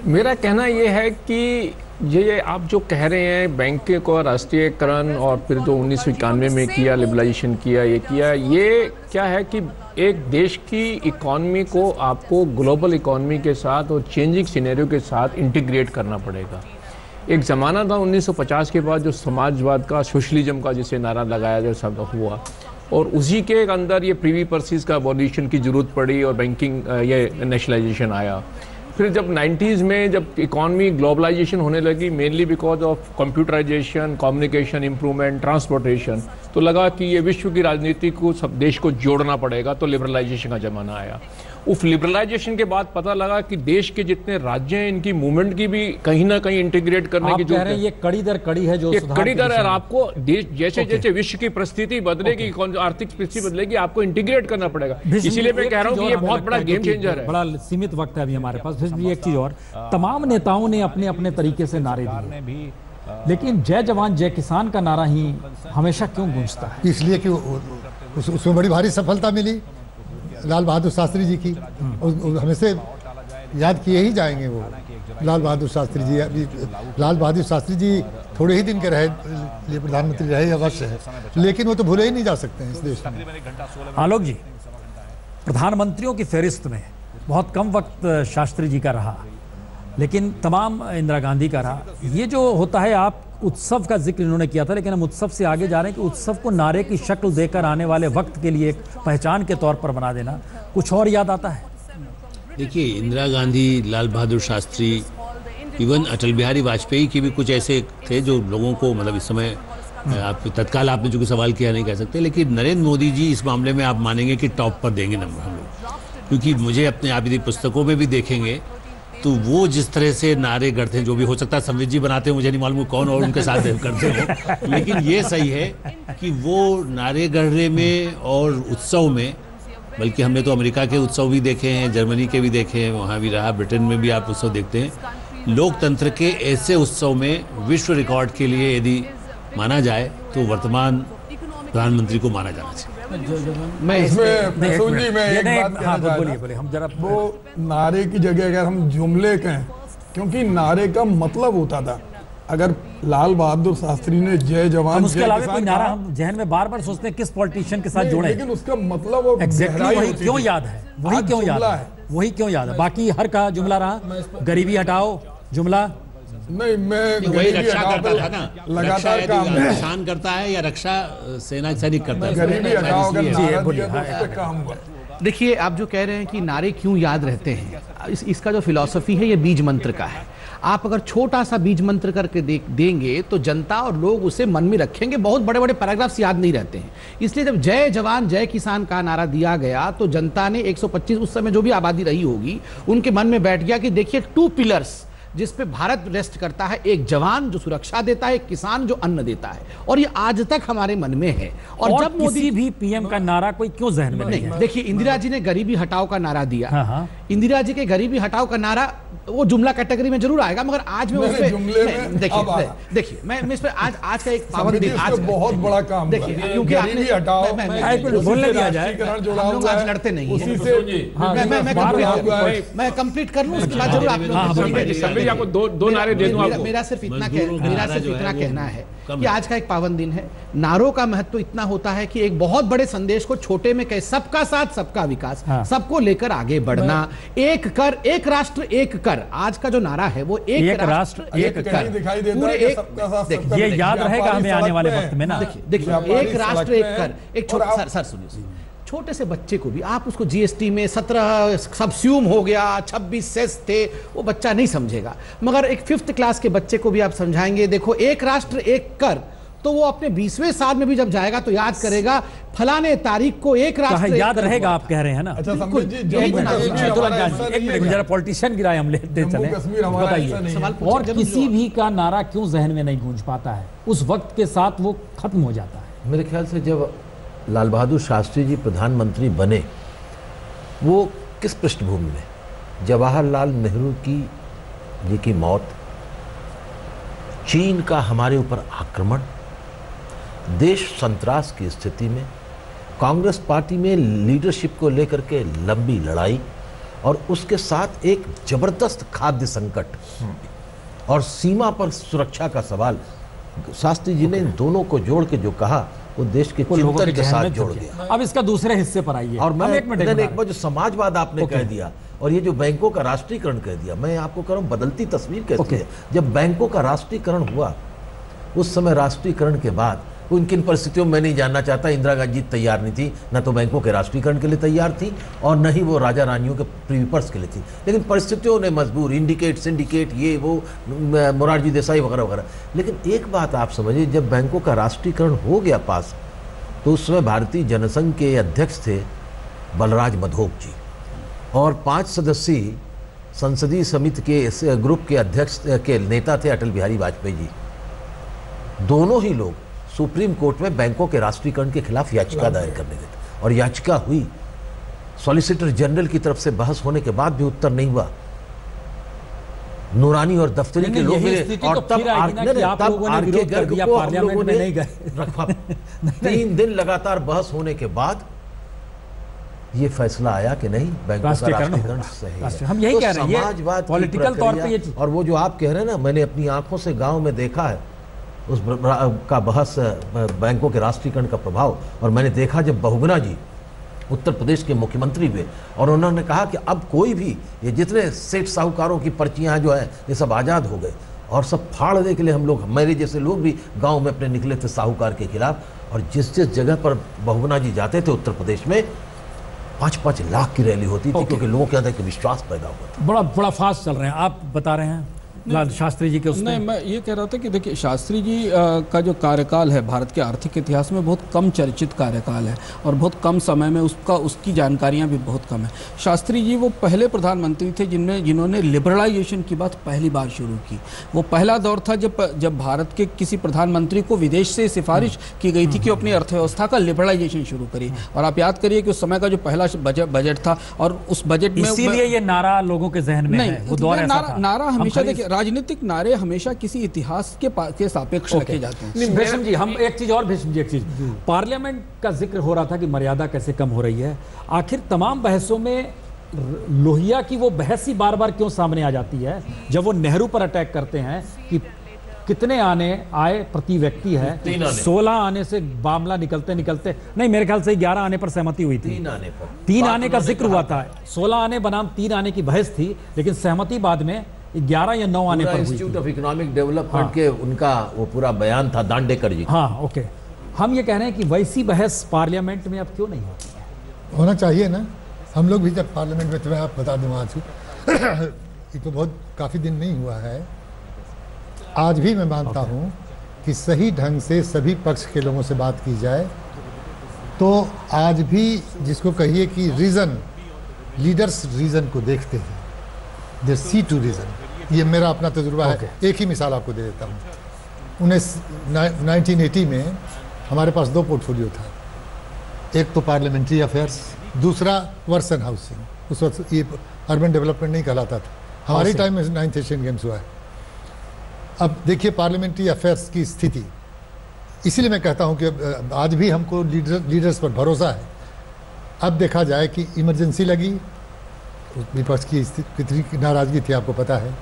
मेरा कहना ये है कि ये आप जो कह रहे हैं बैंकों को राष्ट्रीयकरण और फिर जो 1991 में किया, लिबरलाइजेशन किया, ये किया, ये क्या है कि एक देश की इकॉनमी को आपको ग्लोबल इकॉनमी के साथ और चेंजिंग सिनेरियो के साथ इंटीग्रेट करना पड़ेगा। एक ज़माना था 1950 के बाद जो समाजवाद का, सोशलिज्म का जिसे नारा लगाया जो सब हुआ, और उसी के अंदर ये प्रीवी पर्सेस का अबॉलिशन की ज़रूरत पड़ी और बैंकिंग ये नेशनलाइजेशन आया। फिर जब 90s में जब इकॉनमी ग्लोबलाइजेशन होने लगी, mainly because of computerisation, communication improvement, transportation, तो लगा कि ये विश्व की राजनीति को, सब देश को जोड़ना पड़ेगा, तो लिबरलाइजेशन का ज़माना आया। उस लिबरलाइजेशन के बाद पता लगा कि देश के जितने राज्य हैं, इनकी मूवमेंट की भी कहीं ना कहीं इंटीग्रेट करने की जरूरत है। ये कड़ी दर कड़ी है, जो कड़ी दर है। आपको देश जैसे जैसे विश्व की परिस्थिति बदलेगी, आर्थिक परिस्थिति बदलेगी, आपको इंटीग्रेट करना पड़ेगा। इसीलिए मैं कह रहा हूँ कि ये बहुत बड़ा गेम चेंजर है। बड़ा सीमित वक्त है अभी हमारे पास। एक चीज और, तमाम नेताओं ने अपने अपने तरीके से नारे दिए, लेकिन जय जवान जय किसान का नारा ही हमेशा क्यों गूंजता है? इसलिए कि उसमें बड़ी भारी सफलता मिली लाल बहादुर शास्त्री जी की। हमेशा याद किए ही जाएंगे वो लाल बहादुर शास्त्री जी। लाल बहादुर शास्त्री जी थोड़े ही दिन के रहे, प्रधानमंत्री रहे अवश्य है, लेकिन वो तो भूले ही नहीं जा सकते हैं इस देश में। आलोक जी, प्रधानमंत्रियों की फहरिस्त में बहुत कम वक्त शास्त्री जी का रहा, लेकिन तमाम इंदिरा गांधी का रहा। ये जो होता है, आप उत्सव का जिक्र इन्होंने किया था, लेकिन हम उत्सव से आगे जा रहे हैं कि उत्सव को नारे की शक्ल देकर आने वाले वक्त के लिए एक पहचान के तौर पर बना देना, कुछ और याद आता है? देखिए, इंदिरा गांधी, लाल बहादुर शास्त्री, इवन अटल बिहारी वाजपेयी की भी कुछ ऐसे थे जो लोगों को, मतलब इस समय आप तत्काल आपने जो सवाल किया नहीं कह सकते, लेकिन नरेंद्र मोदी जी इस मामले में आप मानेंगे कि टॉप पर देंगे नंबर हम लोग। क्योंकि मुझे अपने आप यदि पुस्तकों में भी देखेंगे तो वो जिस तरह से नारे गढ़ते हैं, जो भी हो सकता है संवित जी बनाते हैं, मुझे नहीं मालूम कौन और उनके साथ करते हो, लेकिन ये सही है कि वो नारे गढ़ने में और उत्सव में, बल्कि हमने तो अमेरिका के उत्सव भी देखे हैं, जर्मनी के भी देखे हैं, वहाँ भी रहा, ब्रिटेन में भी आप उत्सव देखते हैं। लोकतंत्र के ऐसे उत्सव में विश्व रिकॉर्ड के लिए यदि माना जाए तो वर्तमान प्रधानमंत्री को माना जाना चाहिए। मैं इसमें प्रसून जी मैं एक बात कहना चाहता हूं, बोलिए हम जरा। वो नारे की जगह अगर हम जुमले कहें, क्योंकि नारे का मतलब होता था, अगर लाल बहादुर शास्त्री ने जय जवान हम उसके जय अलावा किसान कोई नारा कहा, हम जहन में बार बार सोचते हैं किस पॉलिटिशियन के साथ नहीं, जोड़े, लेकिन उसका मतलब और एग्जैक्टली गहराई वही होती क्यों थी। याद है, वही आज क्यों याद जुमला है, वही क्यों याद है। बाकी हर का जुमला रहा, गरीबी हटाओ जुमला, नहीं मैं वही गरीबी रक्षा हटाओ करता तो था ना, लगातार रक्षा काम यदि है। किसान करता है या रक्षा सेना सैनिक करता है, गरीबी हटाओ अगर इसलिए- नारा बोलिए, दिया तो उस पे काम हुआ। देखिए, आप जो कह रहे हैं कि नारे क्यों याद रहते हैं, इसका जो फिलॉसफी है ये बीज मंत्र का है। आप अगर छोटा सा बीज मंत्र करके देंगे तो जनता और लोग उसे मन में रखेंगे, बहुत बड़े बड़े पैराग्राफ्स याद नहीं रहते हैं। इसलिए जब जय जवान जय किसान का नारा दिया गया तो जनता ने 125 उस समय जो भी आबादी रही होगी उनके मन में बैठ गया कि देखिए 2 पिलर्स जिस पे भारत रेस्ट करता है, एक जवान जो सुरक्षा देता है, एक किसान जो अन्न देता है, और ये आज तक हमारे मन में है। और जब किसी भी पीएम का नारा कोई क्यों जहन में नहीं है? देखिए, इंदिरा जी ने गरीबी हटाओ का नारा दिया। हाँ, हाँ। इंदिरा जी के गरीबी हटाओ का नारा वो जुमला कैटेगरी में जरूर आएगा, मगर आज में नहीं, जुमले में अब आया। देखिए मैं इस पे आज का एक पावन दिन, आज बहुत बड़ा काम देखिए, क्योंकि आपने गरीबी हटाओ बोलने दिया जाए, जुड़ा हम लोग आज लड़ते नहीं हैं। उसी से मैं कंप्लीट कर लूं, उसके बाद जरूर आप संबित जी आपको दो नारे दे दूं आपको। मेरा सिर्फ इतना मजदूरों का नारा जो है वो कहना है कम कि है। आज का एक पावन दिन है। नारों का महत्व इतना होता है कि एक बहुत बड़े संदेश को छोटे में कहे, सबका साथ सबका विकास, हाँ। सबको लेकर आगे बढ़ना, एक कर एक राष्ट्र एक कर। आज का जो नारा है वो एक राष्ट्र एक कर। दिखाई देता पूरे है कि एक सबका साथ देखिए, सबका ये विकास। याद रहेगा हमें आने वाले व्यापारी वक्त में ना। देखिए व्यापारी एक राष्ट्र सड़क एक पे कर। एक और छोटा आप- सर सुनिए, छोटे से बच्चे को भी आप उसको जीएसटी में 17 सबस्यूम हो गया, 26 सेस थे, वो बच्चा नहीं समझेगा। मगर एक 5th क्लास के बच्चे को भी आप समझाएंगे, देखो एक राष्ट्र एक कर, तो वो अपने 20वें साल में भी जब जाएगा तो याद करेगा फलाने तारीख को एक राष्ट्र एक याद कर रहेगा, हुआ आप कह रहे हैं ना। अच्छा संबित जी, यही जम्मू तो कश्मीर नारा- हमारा ऐसा नहीं है जरा क्या? पॉलिटिशियन की राय हम लेते जम्मू चले, कश्मीर हमारा ऐसा बताइए। नहीं है। सवाल पूछा और जब किसी जो- भी का नारा क्यों जहन में नहीं गूंज पाता है, उस वक्त के साथ वो खत्म हो जाता है। मेरे ख्याल से जब लाल बहादुर शास्त्री जी प्रधानमंत्री बने, वो किस पृष्ठभूमि में, जवाहरलाल नेहरू जी की मौत, चीन का हमारे ऊपर आक्रमण, देश संतरास की स्थिति में, कांग्रेस पार्टी में लीडरशिप को लेकर के लंबी लड़ाई, और उसके साथ एक जबरदस्त खाद्य संकट और सीमा पर सुरक्षा का सवाल। शास्त्री जी ने इन दोनों को जोड़ के जो कहा, वो देश के वो लोगों चिंतन के जहन साथ में जोड़ झुक गया। गया। अब इसका दूसरे हिस्से पर आइए। और मैं हम एक मिनट एक बार जो समाजवाद आपने कह दिया और ये जो बैंकों का राष्ट्रीयकरण कह दिया, मैं आपको कह रहा हूं बदलती तस्वीर कैसी है। जब बैंकों का राष्ट्रीयकरण हुआ, उस समय राष्ट्रीयकरण के बाद उन किन परिस्थितियों में मैं नहीं जानना चाहता, इंदिरा गांधी तैयार नहीं थी, न तो बैंकों के राष्ट्रीयकरण के लिए तैयार थी और न ही वो राजा रानियों के प्रीविपर्स के लिए थी, लेकिन परिस्थितियों ने मजबूर, इंडिकेट सिंडिकेट ये वो, मोरारजी देसाई वगैरह वगैरह। लेकिन एक बात आप समझिए, जब बैंकों का राष्ट्रीयकरण हो गया पास, तो उस समय भारतीय जनसंघ के अध्यक्ष थे बलराज मधोक जी, और 5 सदस्यीय संसदीय समिति के इस ग्रुप के अध्यक्ष के नेता थे अटल बिहारी वाजपेयी जी। दोनों ही लोग सुप्रीम कोर्ट में बैंकों के राष्ट्रीयकरण के खिलाफ याचिका दायर करने गए थे, और याचिका हुई, सॉलिसिटर जनरल की तरफ से बहस होने के बाद भी उत्तर नहीं हुआ। नूरानी और दफ्तरी के लोग मिले, और तब आर.के. गर्ग को हम लोगों ने रखा। 3 दिन लगातार बहस होने के बाद ये फैसला आया कि नहीं, बैंकों का राष्ट्रीयकरण सही है। हम यही कह रहे हैं, समाजवाद पॉलिटिकल तौर पे ये चीज। और वो जो आप कह रहे हैं ना, मैंने अपनी आंखों से गांव में देखा है उस का बहस, बैंकों के राष्ट्रीयकरण का प्रभाव। और मैंने देखा जब बहुगुणा जी उत्तर प्रदेश के मुख्यमंत्री हुए, और उन्होंने कहा कि अब कोई भी ये जितने सेठ साहूकारों की पर्चियां जो है ये सब आज़ाद हो गए, और सब फाड़ने के लिए हम लोग, मेरे जैसे लोग भी गांव में अपने निकले थे साहूकार के खिलाफ। और जिस जिस जगह पर बहुगुणा जी जाते थे उत्तर प्रदेश में, 5-5 लाख की रैली होती थी, क्योंकि लोगों के अंदर एक विश्वास पैदा हुआ था। बड़ा फास्ट चल रहे हैं, आप बता रहे हैं। लाल शास्त्री जी के उसमें? नहीं, मैं ये कह रहा था कि देखिए शास्त्री जी का जो कार्यकाल है भारत के आर्थिक इतिहास में बहुत कम चर्चित कार्यकाल है और बहुत कम समय में उसकी जानकारियां भी बहुत कम है। शास्त्री जी वो पहले प्रधानमंत्री थे जिन्होंने लिबरलाइजेशन की बात पहली बार शुरू की। वो पहला दौर था जब भारत के किसी प्रधानमंत्री को विदेश से सिफारिश की गई थी कि अपनी अर्थव्यवस्था का लिबरलाइजेशन शुरू करिए। और आप याद करिए कि उस समय का जो पहला बजट था और उस बजट में इसीलिए ये नारा लोगों के जहन में है। वो दौर ऐसा था। नारा हमेशा देखिए, राजनीतिक नारे हमेशा किसी इतिहास के सापेक्ष रखे जाते हैं। भीष्म जी, हम एक चीज और, भीष्म जी एक चीज, पार्लियामेंट का जिक्र हो रहा था कि मर्यादा कैसे कम हो रही है। आखिर तमाम बहसों में लोहिया की वो बहस ही बार बार क्यों सामने आ जाती है जब वो नेहरू पर अटैक करते हैं कि कितने आए प्रति व्यक्ति है? 16 आने से मामला निकलते नहीं, मेरे ख्याल से 11 आने पर सहमति हुई थी। 3 आने का जिक्र हुआ था। 16 आने बनाम 3 आने की बहस थी, लेकिन सहमति बाद में 11 या 9 आने पर हुई। इंस्टीट्यूट ऑफ इकोनॉमिक डेवलपमेंट के उनका वो पूरा बयान था, दांडेकर जी। हाँ, ओके। हम ये कह रहे हैं कि वैसी बहस पार्लियामेंट में अब क्यों नहीं होती है? होना चाहिए ना। हम लोग भी जब पार्लियामेंट में थे, मैं आप बता दूँ, आज ये तो बहुत काफ़ी दिन नहीं हुआ है। आज भी मैं मानता हूँ कि सही ढंग से सभी पक्ष के लोगों से बात की जाए तो आज भी जिसको कहिए कि लीडर्स रीज़न को देखते हैं, दे सी टू रीज़न। ये मेरा अपना तजुर्बा है। एक ही मिसाल आपको दे देता हूँ। 1980 में हमारे पास 2 पोर्टफोलियो था। एक तो पार्लियामेंट्री अफेयर्स, दूसरा वर्क्स एंड हाउसिंग। उस वक्त ये अर्बन डेवलपमेंट नहीं कहलाता था। हमारे टाइम में 9th एशियन गेम्स हुआ है। अब देखिए पार्लियामेंट्री अफेयर्स की स्थिति, इसीलिए मैं कहता हूं कि आज भी हमको लीडर्स पर भरोसा है। अब देखा जाए कि इमरजेंसी लगी, विपक्ष की कितनी नाराज़गी थी आपको पता है।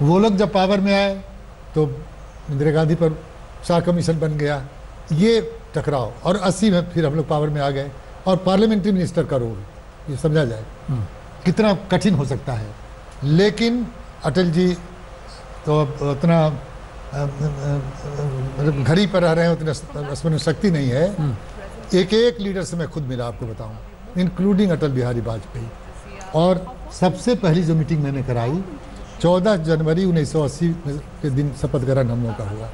वो लोग जब पावर में आए तो इंदिरा गांधी पर शाह कमीशन बन गया, ये टकराव, और 80 में फिर हम लोग पावर में आ गए और पार्लियामेंट्री मिनिस्टर का रोल, ये समझा जाए कितना कठिन हो सकता है। लेकिन अटल जी तो उतना घड़ी पर रह रहे हैं, उतना स्मरण शक्ति नहीं है। एक लीडर से मैं खुद मिला, आपको बताऊं, इंक्लूडिंग अटल बिहारी वाजपेयी। और सबसे पहली जो मीटिंग मैंने कराई 14 जनवरी 1980 के दिन शपथ ग्रहण हम लोगों का हुआ।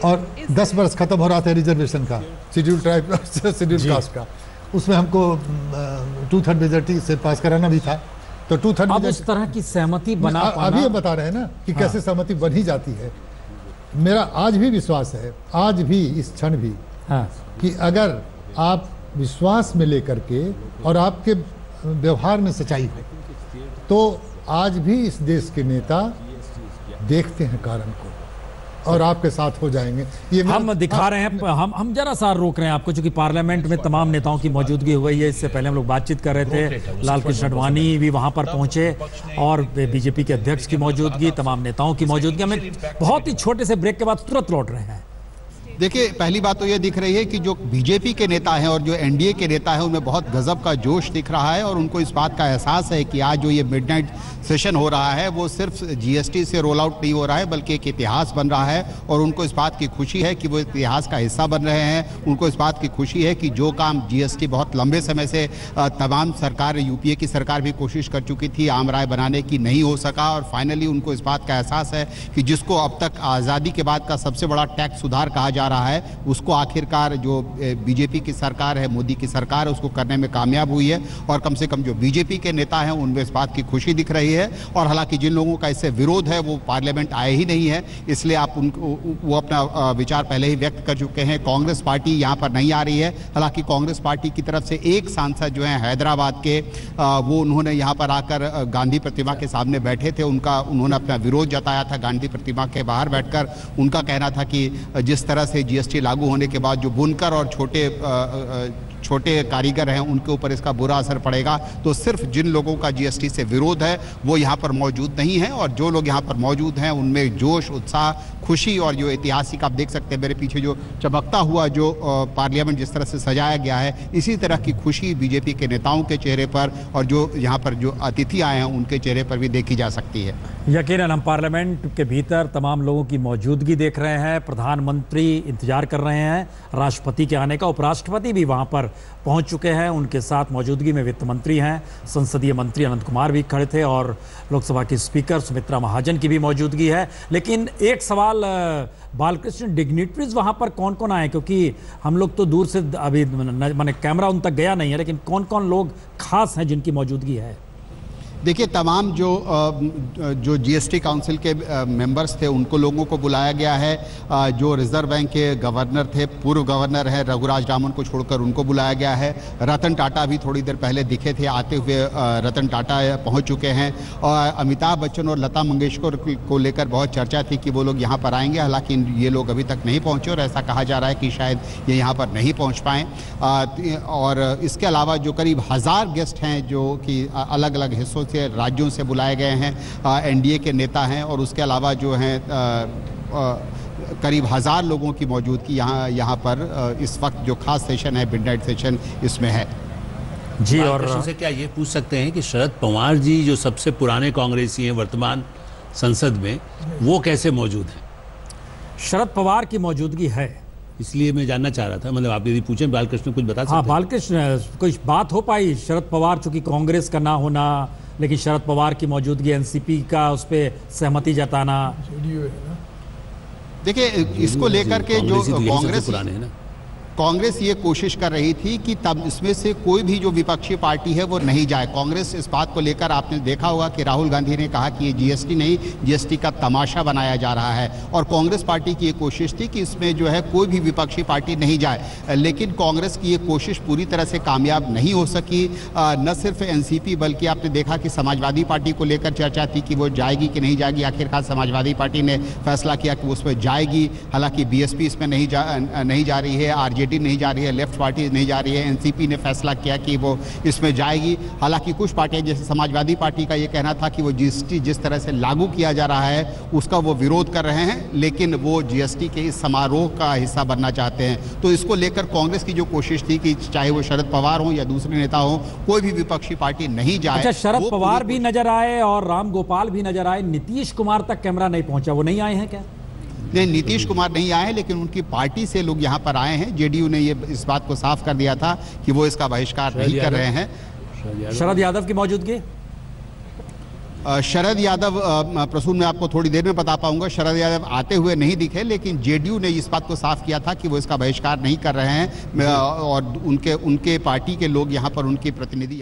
और 10 वर्ष खत्म हो रहा था रिजर्वेशन का, शेड्यूल ट्राइब शेड्यूल कास्ट का। उसमें हमको 2/3 मेजॉरिटी से पास कराना भी था। तो 2/3 अब उस तरह की सहमति बना पाना, अभी हम बता रहे हैं ना कि कैसे सहमति बन ही जाती है। मेरा आज भी विश्वास है, आज भी इस क्षण भी, कि अगर आप विश्वास में लेकर के और आपके व्यवहार में सच्चाई हो तो आज भी इस देश के नेता देखते हैं कारण को और आपके साथ हो जाएंगे। ये हम दिखा रहे हैं, हम जरा सा रोक रहे हैं आपको, क्योंकि पार्लियामेंट में तमाम नेताओं की मौजूदगी हो गई है। इससे पहले हम लोग बातचीत कर रहे थे, लाल कृष्ण आडवाणी भी वहां पर पहुंचे और बीजेपी के अध्यक्ष की मौजूदगी, तमाम नेताओं की मौजूदगी। हमें बहुत ही छोटे से ब्रेक के बाद तुरंत लौट रहे हैं। देखिए, पहली बात तो ये दिख रही है कि जो बीजेपी के नेता हैं और जो एनडीए के नेता हैं उनमें बहुत गजब का जोश दिख रहा है और उनको इस बात का एहसास है कि आज जो ये मिडनाइट सेशन हो रहा है वो सिर्फ जीएसटी से रोल आउट नहीं हो रहा है बल्कि एक इतिहास बन रहा है। और उनको इस बात की खुशी है कि वो इतिहास का हिस्सा बन रहे हैं। उनको इस बात की खुशी है कि जो काम जीएसटी बहुत लंबे समय से तमाम सरकार, यूपीए की सरकार भी कोशिश कर चुकी थी आम राय बनाने की, नहीं हो सका। और फाइनली उनको इस बात का एहसास है कि जिसको अब तक आज़ादी के बाद का सबसे बड़ा टैक्स सुधार कहा जा रहा है, उसको आखिरकार जो बीजेपी की सरकार है, मोदी की सरकार है, उसको करने में कामयाब हुई है। और कम से कम जो बीजेपी के नेता हैं उनमें इस बात की खुशी दिख रही है। और हालांकि जिन लोगों का इससे विरोध है वो पार्लियामेंट आए ही नहीं है, इसलिए आप उनको वो अपना विचार पहले ही व्यक्त कर चुके हैं। कांग्रेस पार्टी यहाँ पर नहीं आ रही है। हालांकि कांग्रेस पार्टी की तरफ से एक सांसद जो है हैदराबाद के, वो उन्होंने यहाँ पर आकर गांधी प्रतिमा के सामने बैठे थे। उन्होंने अपना विरोध जताया था गांधी प्रतिमा के बाहर बैठकर। उनका कहना था कि जिस तरह से जीएसटी लागू होने के बाद जो बुनकर और छोटे कारीगर हैं उनके ऊपर इसका बुरा असर पड़ेगा। तो सिर्फ जिन लोगों का जीएसटी से विरोध है वो यहाँ पर मौजूद नहीं है और जो लोग यहाँ पर मौजूद हैं उनमें जोश, उत्साह, खुशी और जो ऐतिहासिक, आप देख सकते हैं मेरे पीछे जो चमकता हुआ जो पार्लियामेंट जिस तरह से सजाया गया है, इसी तरह की खुशी बीजेपी के नेताओं के चेहरे पर और जो यहाँ पर जो अतिथि आए हैं उनके चेहरे पर भी देखी जा सकती है। यकीनन हम पार्लियामेंट के भीतर तमाम लोगों की मौजूदगी देख रहे हैं। प्रधानमंत्री इंतजार कर रहे हैं राष्ट्रपति के आने का, उपराष्ट्रपति भी वहाँ पर पहुंच चुके हैं। उनके साथ मौजूदगी में वित्त मंत्री हैं, संसदीय मंत्री अनंत कुमार भी खड़े थे और लोकसभा की स्पीकर सुमित्रा महाजन की भी मौजूदगी है। लेकिन एक सवाल, बालकृष्ण, डिग्निटरीज वहां पर कौन कौन आए? क्योंकि हम लोग तो दूर से अभी मैंने कैमरा उन तक गया नहीं है, लेकिन कौन कौन लोग खास हैं जिनकी मौजूदगी है? देखिए, तमाम जो जीएसटी काउंसिल के मेंबर्स थे उनको लोगों को बुलाया गया है। जो रिजर्व बैंक के गवर्नर थे, पूर्व गवर्नर है रघुराज रामन को छोड़कर उनको बुलाया गया है। रतन टाटा भी थोड़ी देर पहले दिखे थे, आते हुए रतन टाटा पहुंच चुके हैं। और अमिताभ बच्चन और लता मंगेशकर को लेकर बहुत चर्चा थी कि वो लोग यहाँ पर आएंगे, हालांकि ये लोग अभी तक नहीं पहुँचे और ऐसा कहा जा रहा है कि शायद ये यहाँ पर नहीं पहुँच पाएँ। और इसके अलावा जो करीब 1000 गेस्ट हैं जो कि अलग अलग हिस्सों से, राज्यों से बुलाए गए हैं, एनडीए के नेता हैं, और उसके अलावा जो हैं करीब 1000 लोगों की मौजूदगी यहाँ पर इस वक्त जो खास सेशन है, मिडनाइट सेशन, इसमें है जी। और से क्या ये पूछ सकते हैं कि शरद पवार जी जो सबसे पुराने कांग्रेसी हैं वर्तमान संसद में, वो कैसे मौजूद हैं? शरद पवार की मौजूदगी है, इसलिए मैं जानना चाह रहा था। मतलब आप यदि पूछें बालकृष्ण कुछ बता सकते हैं? हाँ, बालकृष्ण, कुछ बात हो पाई? शरद पवार चूंकि कांग्रेस का ना होना, लेकिन शरद पवार की मौजूदगी, एनसीपी का उस पर सहमति जताना। देखिए, इसको लेकर के जो कांग्रेस ये कोशिश कर रही थी कि तब इसमें से कोई भी जो विपक्षी पार्टी है वो नहीं जाए। कांग्रेस इस बात को लेकर, आपने देखा होगा कि राहुल गांधी ने कहा कि ये जीएसटी नहीं, जीएसटी का तमाशा बनाया जा रहा है। और कांग्रेस पार्टी की ये कोशिश थी कि इसमें जो है कोई भी विपक्षी पार्टी नहीं जाए, लेकिन कांग्रेस की ये कोशिश पूरी तरह से कामयाब नहीं हो सकी। न सिर्फ एनसीपी, बल्कि आपने देखा कि समाजवादी पार्टी को लेकर चर्चा थी कि वो जाएगी कि नहीं जाएगी। आखिरकार समाजवादी पार्टी ने फैसला किया कि उसमें जाएगी। हालांकि बीएसपी इसमें नहीं जा रही है, आरजेडी नहीं जा रही है, लेफ्ट पार्टी नहीं जा रही है। एनसीपी ने फैसला किया कि वो इसमें जाएगी। हालांकि कुछ पार्टियां, जैसे समाजवादी पार्टी का ये कहना था कि वो जीएसटी जिस तरह से लागू किया जा रहा है उसका वो विरोध कर रहे हैं, लेकिन वो जीएसटी के इस समारोह का हिस्सा बनना चाहते हैं। तो इसको लेकर कांग्रेस की जो कोशिश थी कि चाहे वो शरद पवार हो या दूसरे नेता हो, कोई भी विपक्षी पार्टी नहीं जाए। अच्छा, शरद पवार भी नजर आए और राम गोपाल भी नजर आए, नीतीश कुमार तक कैमरा नहीं पहुंचा, वो नहीं आए हैं क्या? नहीं, नीतीश कुमार नहीं आए, लेकिन उनकी पार्टी से लोग यहाँ पर आए हैं। जेडीयू ने ये इस बात को साफ कर दिया था कि वो इसका बहिष्कार नहीं कर रहे हैं। शरद यादव की मौजूदगी? शरद यादव, प्रसून, मैं आपको थोड़ी देर में बता पाऊंगा। शरद यादव आते हुए नहीं दिखे, लेकिन जेडीयू ने इस बात को साफ किया था कि वो इसका बहिष्कार नहीं कर रहे हैं और उनके पार्टी के लोग यहाँ पर, उनके प्रतिनिधि